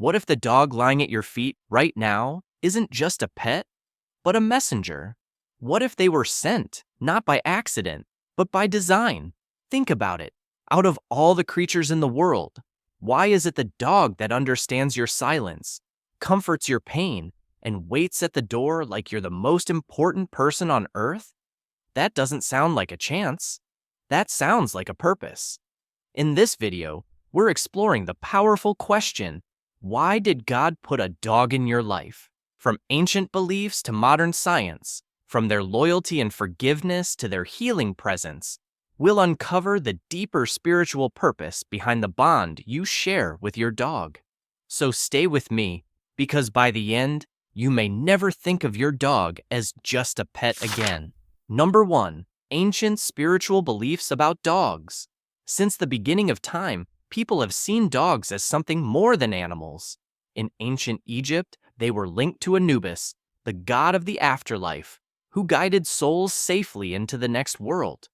What if the dog lying at your feet right now isn't just a pet, but a messenger? What if they were sent, not by accident, but by design? Think about it. Out of all the creatures in the world, why is it the dog that understands your silence, comforts your pain, and waits at the door like you're the most important person on earth? That doesn't sound like a chance. That sounds like a purpose. In this video, we're exploring the powerful question, why did God put a dog in your life? From ancient beliefs to modern science, from their loyalty and forgiveness to their healing presence, we'll uncover the deeper spiritual purpose behind the bond you share with your dog. So stay with me, because by the end, you may never think of your dog as just a pet again. Number 1. Ancient spiritual beliefs about dogs. Since the beginning of time, people have seen dogs as something more than animals. In ancient Egypt, they were linked to Anubis, the god of the afterlife, who guided souls safely into the next world.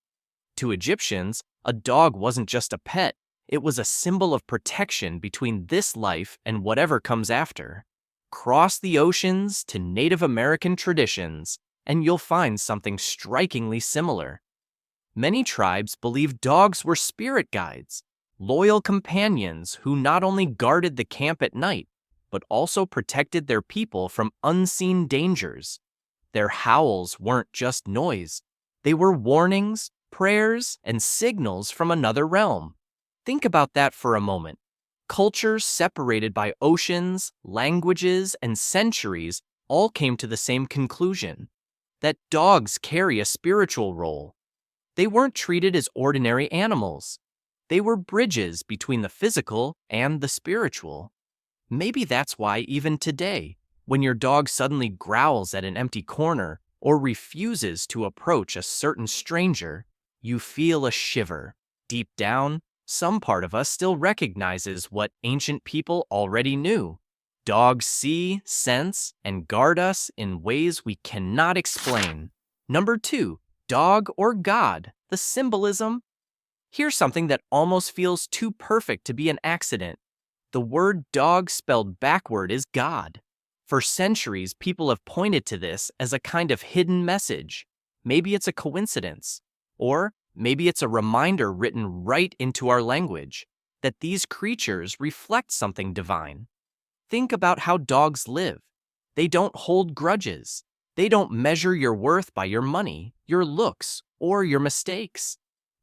To Egyptians, a dog wasn't just a pet, it was a symbol of protection between this life and whatever comes after. Cross the oceans to Native American traditions, and you'll find something strikingly similar. Many tribes believed dogs were spirit guides, loyal companions who not only guarded the camp at night, but also protected their people from unseen dangers. Their howls weren't just noise. They were warnings, prayers, and signals from another realm. Think about that for a moment. Cultures separated by oceans, languages, and centuries all came to the same conclusion, that dogs carry a spiritual role. They weren't treated as ordinary animals. They were bridges between the physical and the spiritual. Maybe that's why even today, when your dog suddenly growls at an empty corner or refuses to approach a certain stranger, you feel a shiver. Deep down, some part of us still recognizes what ancient people already knew. Dogs see, sense, and guard us in ways we cannot explain. Number 2. Dog or God, the symbolism. Here's something that almost feels too perfect to be an accident. The word dog spelled backward is God. For centuries, people have pointed to this as a kind of hidden message. Maybe it's a coincidence, or maybe it's a reminder written right into our language that these creatures reflect something divine. Think about how dogs live. They don't hold grudges. They don't measure your worth by your money, your looks, or your mistakes.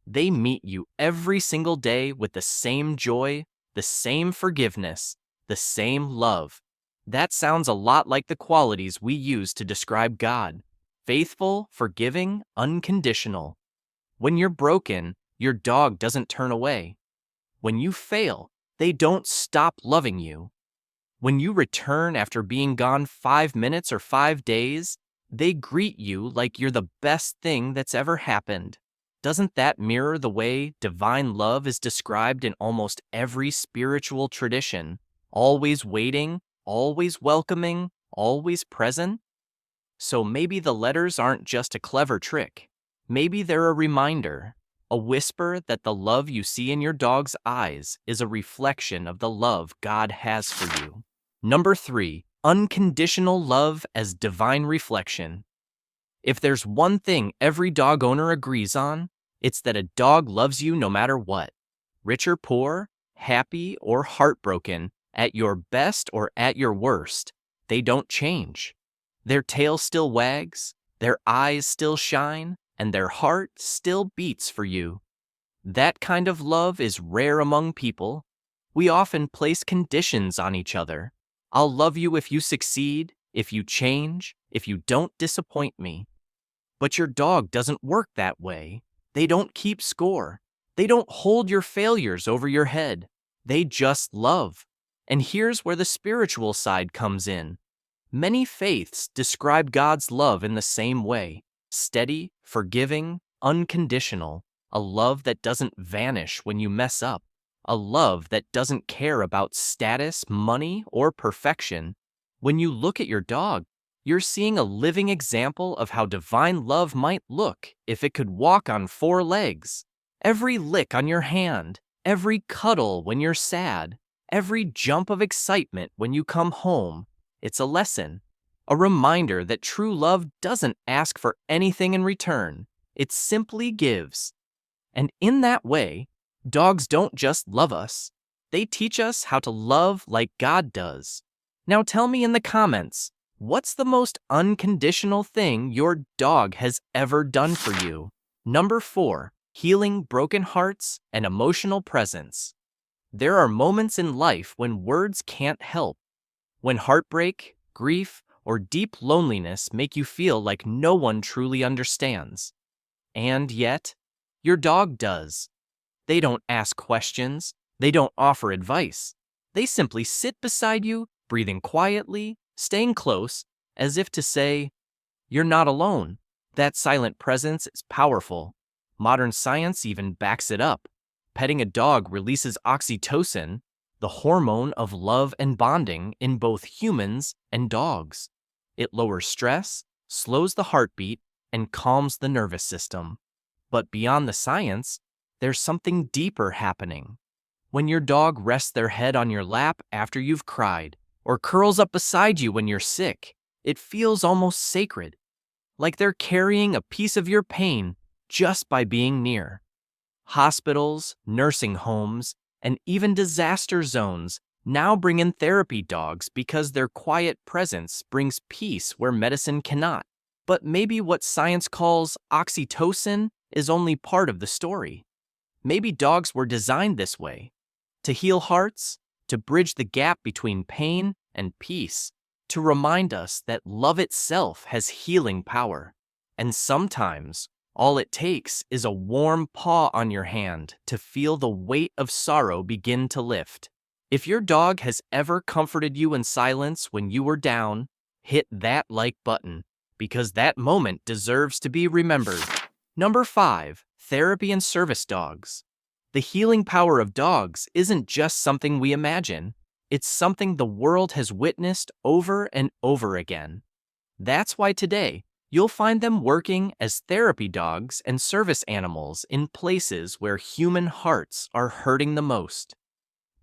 They meet you every single day with the same joy, the same forgiveness, the same love. That sounds a lot like the qualities we use to describe God: faithful, forgiving, unconditional. When you're broken, your dog doesn't turn away. When you fail, they don't stop loving you. When you return after being gone 5 minutes or 5 days, they greet you like you're the best thing that's ever happened. Doesn't that mirror the way divine love is described in almost every spiritual tradition? Always waiting, always welcoming, always present? So maybe the letters aren't just a clever trick. Maybe they're a reminder, a whisper that the love you see in your dog's eyes is a reflection of the love God has for you. Number 3. Unconditional love as divine reflection. If there's one thing every dog owner agrees on, it's that a dog loves you no matter what. Rich or poor, happy or heartbroken, at your best or at your worst, they don't change. Their tail still wags, their eyes still shine, and their heart still beats for you. That kind of love is rare among people. We often place conditions on each other. I'll love you if you succeed, if you change, if you don't disappoint me. But your dog doesn't work that way. They don't keep score. They don't hold your failures over your head. They just love. And here's where the spiritual side comes in. Many faiths describe God's love in the same way: steady, forgiving, unconditional, a love that doesn't vanish when you mess up, a love that doesn't care about status, money, or perfection. When you look at your dog, you're seeing a living example of how divine love might look if it could walk on 4 legs. Every lick on your hand, every cuddle when you're sad, Every jump of excitement when you come home, it's a lesson, a reminder that true love doesn't ask for anything in return, it simply gives. And in that way, dogs don't just love us, they teach us how to love like God does. Now tell me in the comments, what's the most unconditional thing your dog has ever done for you? Number 4, healing broken hearts and emotional presence. There are moments in life when words can't help. When heartbreak, grief, or deep loneliness make you feel like no one truly understands. And yet, your dog does. They don't ask questions. They don't offer advice. They simply sit beside you, breathing quietly, staying close, as if to say, "You're not alone." That silent presence is powerful. Modern science even backs it up. Petting a dog releases oxytocin, the hormone of love and bonding in both humans and dogs. It lowers stress, slows the heartbeat, and calms the nervous system. But beyond the science, there's something deeper happening. When your dog rests their head on your lap after you've cried, or curls up beside you when you're sick, it feels almost sacred, like they're carrying a piece of your pain just by being near. Hospitals, nursing homes, and even disaster zones now bring in therapy dogs because their quiet presence brings peace where medicine cannot. But maybe what science calls oxytocin is only part of the story. Maybe dogs were designed this way, to heal hearts, to bridge the gap between pain and peace, to remind us that love itself has healing power. And sometimes, all it takes is a warm paw on your hand to feel the weight of sorrow begin to lift. If your dog has ever comforted you in silence when you were down, hit that like button, because that moment deserves to be remembered. Number 5, therapy and service dogs. The healing power of dogs isn't just something we imagine, it's something the world has witnessed over and over again. That's why today, you'll find them working as therapy dogs and service animals in places where human hearts are hurting the most.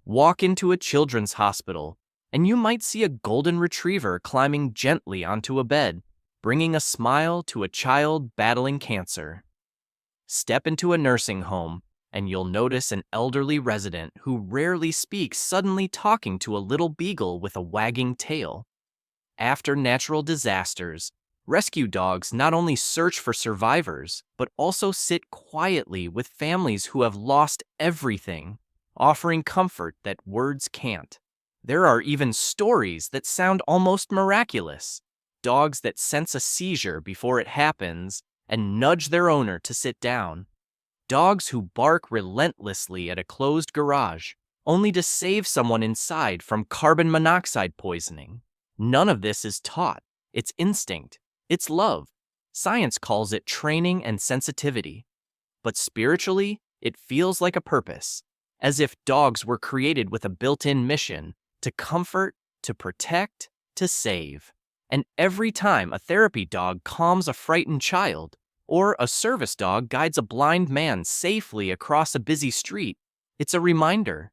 Walk into a children's hospital, and you might see a golden retriever climbing gently onto a bed, bringing a smile to a child battling cancer. Step into a nursing home, and you'll notice an elderly resident who rarely speaks suddenly talking to a little beagle with a wagging tail. After natural disasters, rescue dogs not only search for survivors, but also sit quietly with families who have lost everything, offering comfort that words can't. There are even stories that sound almost miraculous. Dogs that sense a seizure before it happens and nudge their owner to sit down. Dogs who bark relentlessly at a closed garage, only to save someone inside from carbon monoxide poisoning. None of this is taught. It's instinct. It's love. Science calls it training and sensitivity. But spiritually, it feels like a purpose, as if dogs were created with a built-in mission to comfort, to protect, to save. And every time a therapy dog calms a frightened child, or a service dog guides a blind man safely across a busy street, it's a reminder.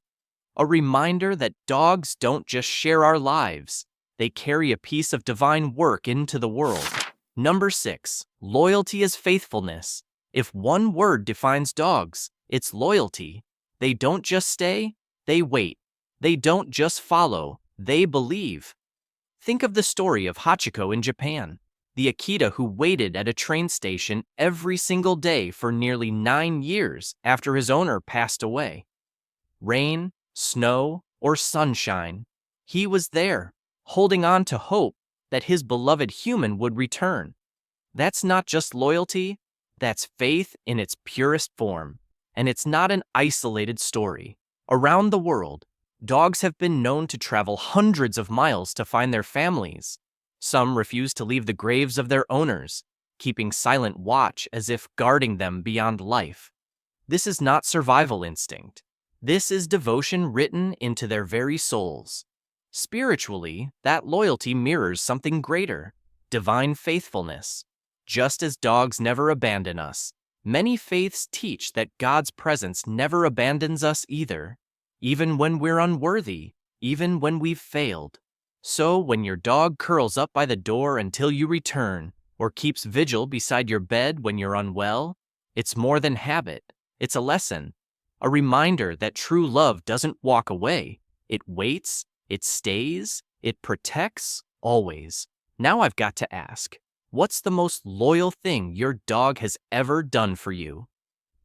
A reminder that dogs don't just share our lives, they carry a piece of divine work into the world. Number 6, loyalty is faithfulness. If one word defines dogs, it's loyalty. They don't just stay, they wait. They don't just follow, they believe. Think of the story of Hachiko in Japan, the Akita who waited at a train station every single day for nearly 9 years after his owner passed away. Rain, snow, or sunshine, he was there, holding on to hope that his beloved human would return. That's not just loyalty, that's faith in its purest form. And it's not an isolated story. Around the world, dogs have been known to travel hundreds of miles to find their families. Some refuse to leave the graves of their owners, keeping silent watch as if guarding them beyond life. This is not survival instinct. This is devotion written into their very souls. Spiritually, that loyalty mirrors something greater, divine faithfulness. Just as dogs never abandon us, many faiths teach that God's presence never abandons us either. even when we're unworthy, even when we've failed. So when your dog curls up by the door until you return, or keeps vigil beside your bed when you're unwell, it's more than habit. It's a lesson, a reminder that true love doesn't walk away. It waits, it stays, it protects, always. Now I've got to ask, what's the most loyal thing your dog has ever done for you?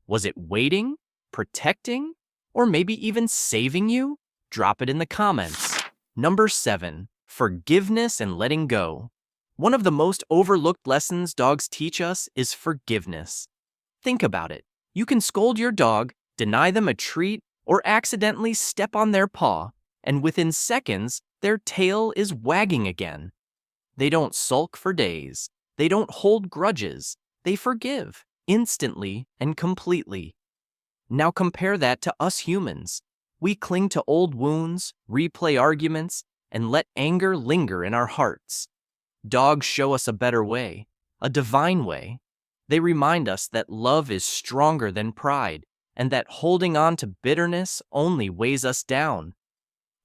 Was it waiting, protecting, or maybe even saving you? Drop it in the comments. Number 7, forgiveness and letting go. One of the most overlooked lessons dogs teach us is forgiveness. Think about it. You can scold your dog, deny them a treat, or accidentally step on their paw, and within seconds, their tail is wagging again. They don't sulk for days. They don't hold grudges. They forgive, instantly and completely. Now compare that to us humans. We cling to old wounds, replay arguments, and let anger linger in our hearts. Dogs show us a better way, a divine way. They remind us that love is stronger than pride, and that holding on to bitterness only weighs us down.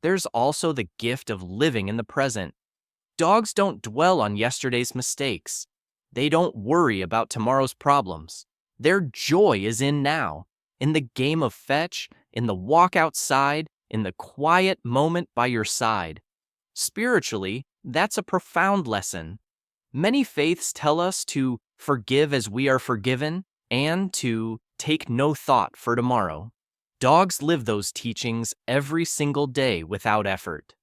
There's also the gift of living in the present. Dogs don't dwell on yesterday's mistakes. They don't worry about tomorrow's problems. Their joy is in now, in the game of fetch, in the walk outside, in the quiet moment by your side. Spiritually, that's a profound lesson. Many faiths tell us to forgive as we are forgiven and to take no thought for tomorrow. Dogs live those teachings every single day without effort.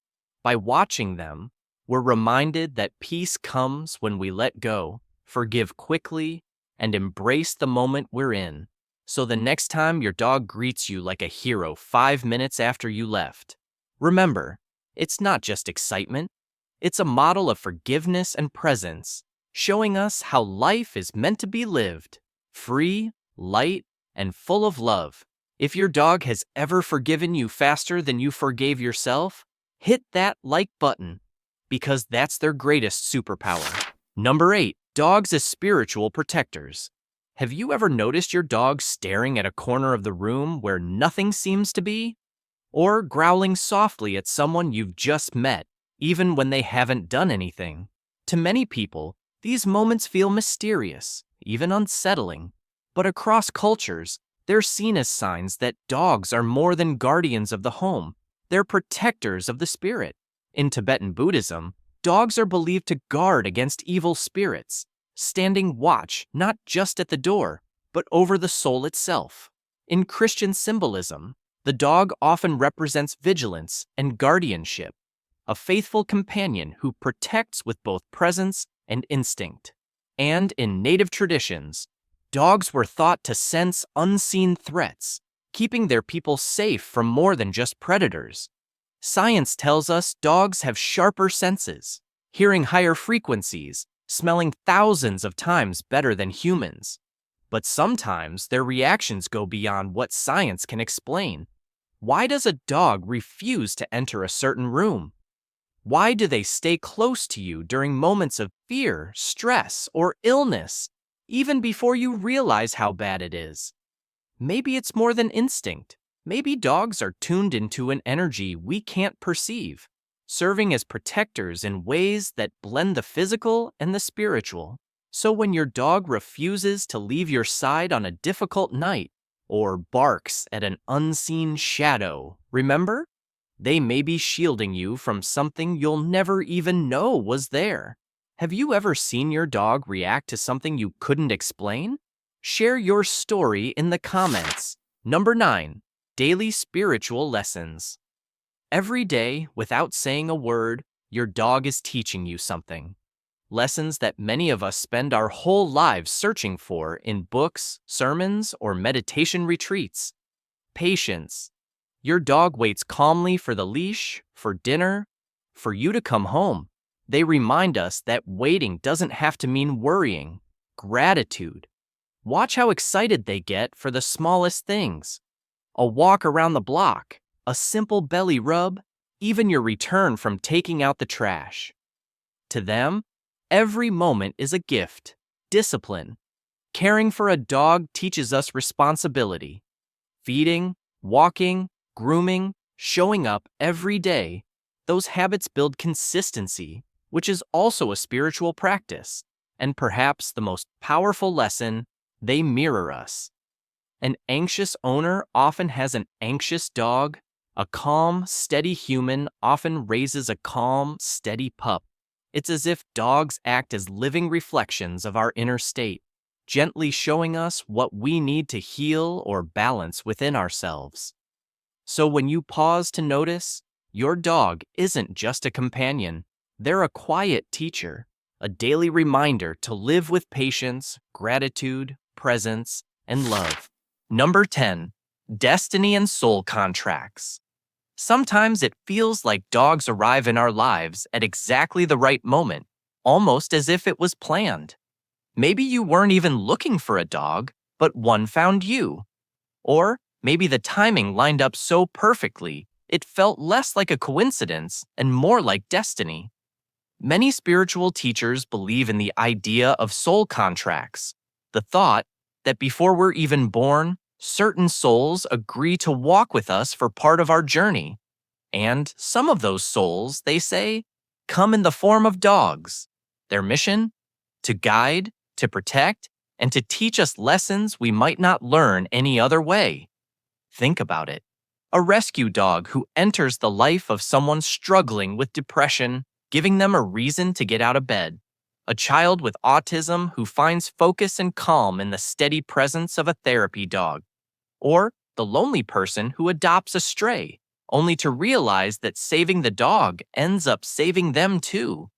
By watching them, we're reminded that peace comes when we let go, forgive quickly, and embrace the moment we're in. So the next time your dog greets you like a hero 5 minutes after you left, remember, it's not just excitement. It's a model of forgiveness and presence, showing us how life is meant to be lived, free, light, and full of love. If your dog has ever forgiven you faster than you forgave yourself, hit that like button, because that's their greatest superpower. Number 8, dogs as spiritual protectors. Have you ever noticed your dog staring at a corner of the room where nothing seems to be? Or growling softly at someone you've just met, even when they haven't done anything? To many people, these moments feel mysterious, even unsettling. But across cultures, they're seen as signs that dogs are more than guardians of the home. They're protectors of the spirit. In Tibetan Buddhism, dogs are believed to guard against evil spirits, standing watch not just at the door, but over the soul itself. In Christian symbolism, the dog often represents vigilance and guardianship, a faithful companion who protects with both presence and instinct. And in native traditions, dogs were thought to sense unseen threats, keeping their people safe from more than just predators. Science tells us dogs have sharper senses, hearing higher frequencies, smelling thousands of times better than humans. But sometimes their reactions go beyond what science can explain. Why does a dog refuse to enter a certain room? Why do they stay close to you during moments of fear, stress, or illness, even before you realize how bad it is? Maybe it's more than instinct. Maybe dogs are tuned into an energy we can't perceive, serving as protectors in ways that blend the physical and the spiritual. So when your dog refuses to leave your side on a difficult night, or barks at an unseen shadow, remember? They may be shielding you from something you'll never even know was there. Have you ever seen your dog react to something you couldn't explain? Share your story in the comments. Number 9, daily spiritual lessons. Every day, without saying a word, your dog is teaching you something. Lessons that many of us spend our whole lives searching for in books, sermons, or meditation retreats. Patience. Your dog waits calmly for the leash, for dinner, for you to come home. They remind us that waiting doesn't have to mean worrying. Gratitude. Watch how excited they get for the smallest things. A walk around the block, a simple belly rub, even your return from taking out the trash. To them, every moment is a gift. Discipline. Caring for a dog teaches us responsibility. Feeding, walking, grooming, showing up every day. Those habits build consistency, which is also a spiritual practice. And perhaps the most powerful lesson, they mirror us. An anxious owner often has an anxious dog. A calm, steady human often raises a calm, steady pup. It's as if dogs act as living reflections of our inner state, gently showing us what we need to heal or balance within ourselves. So when you pause to notice, your dog isn't just a companion. They're a quiet teacher, a daily reminder to live with patience, gratitude, presence, and love. Number 10. Destiny and soul contracts. Sometimes it feels like dogs arrive in our lives at exactly the right moment, almost as if it was planned. Maybe you weren't even looking for a dog, but one found you. Or maybe the timing lined up so perfectly, it felt less like a coincidence and more like destiny. Many spiritual teachers believe in the idea of soul contracts, the thought that before we're even born, certain souls agree to walk with us for part of our journey. And some of those souls, they say, come in the form of dogs. Their mission? To guide, to protect, and to teach us lessons we might not learn any other way. Think about it. A rescue dog who enters the life of someone struggling with depression, giving them a reason to get out of bed. A child with autism who finds focus and calm in the steady presence of a therapy dog. Or the lonely person who adopts a stray, only to realize that saving the dog ends up saving them too.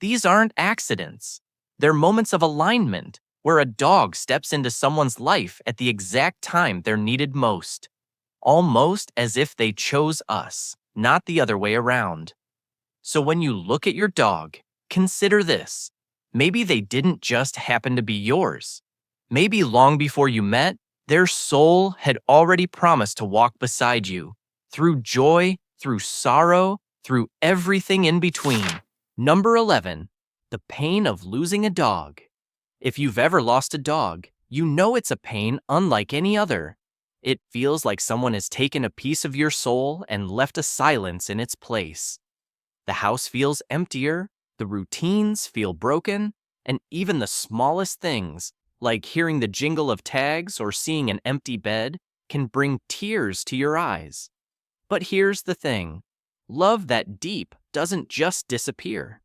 These aren't accidents. They're moments of alignment where a dog steps into someone's life at the exact time they're needed most. Almost as if they chose us, not the other way around. So when you look at your dog, consider this. Maybe they didn't just happen to be yours. Maybe long before you met, their soul had already promised to walk beside you, through joy, through sorrow, through everything in between. Number 11, the pain of losing a dog. If you've ever lost a dog, you know it's a pain unlike any other. It feels like someone has taken a piece of your soul and left a silence in its place. The house feels emptier, the routines feel broken, and even the smallest things, like hearing the jingle of tags or seeing an empty bed, can bring tears to your eyes. But here's the thing. Love that deep doesn't just disappear.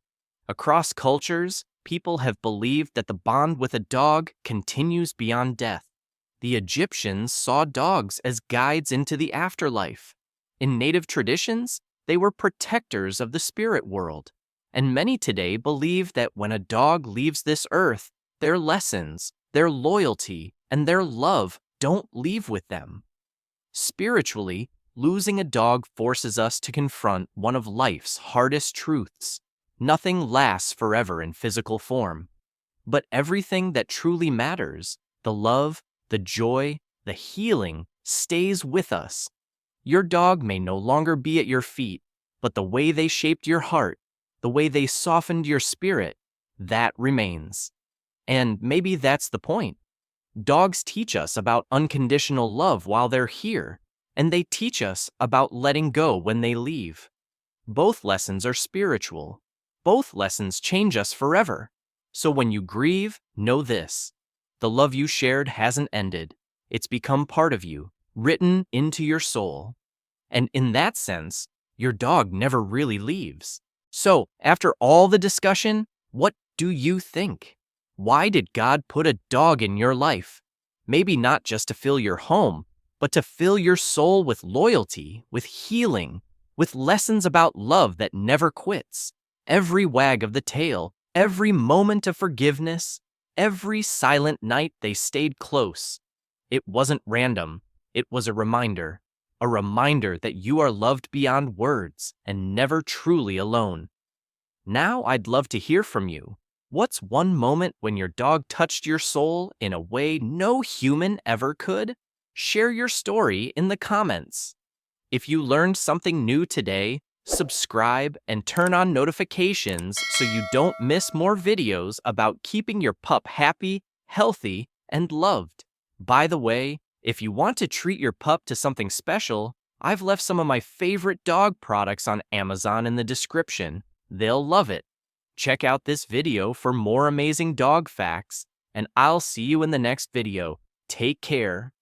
Across cultures, people have believed that the bond with a dog continues beyond death. The Egyptians saw dogs as guides into the afterlife. In native traditions, they were protectors of the spirit world. And many today believe that when a dog leaves this earth, their lessons, their loyalty, and their love don't leave with them. Spiritually, losing a dog forces us to confront one of life's hardest truths. Nothing lasts forever in physical form. But everything that truly matters, the love, the joy, the healing, stays with us. Your dog may no longer be at your feet, but the way they shaped your heart, the way they softened your spirit, that remains. And maybe that's the point. Dogs teach us about unconditional love while they're here, and they teach us about letting go when they leave. Both lessons are spiritual. Both lessons change us forever. So when you grieve, know this. The love you shared hasn't ended. It's become part of you, written into your soul. And in that sense, your dog never really leaves. So, after all the discussion, what do you think? Why did God put a dog in your life? Maybe not just to fill your home, but to fill your soul with loyalty, with healing, with lessons about love that never quits. Every wag of the tail, every moment of forgiveness, every silent night they stayed close. It wasn't random. It was a reminder that you are loved beyond words and never truly alone. Now I'd love to hear from you. What's one moment when your dog touched your soul in a way no human ever could? Share your story in the comments. If you learned something new today, subscribe and turn on notifications so you don't miss more videos about keeping your pup happy, healthy, and loved. By the way, if you want to treat your pup to something special, I've left some of my favorite dog products on Amazon in the description. They'll love it. Check out this video for more amazing dog facts, and I'll see you in the next video. Take care.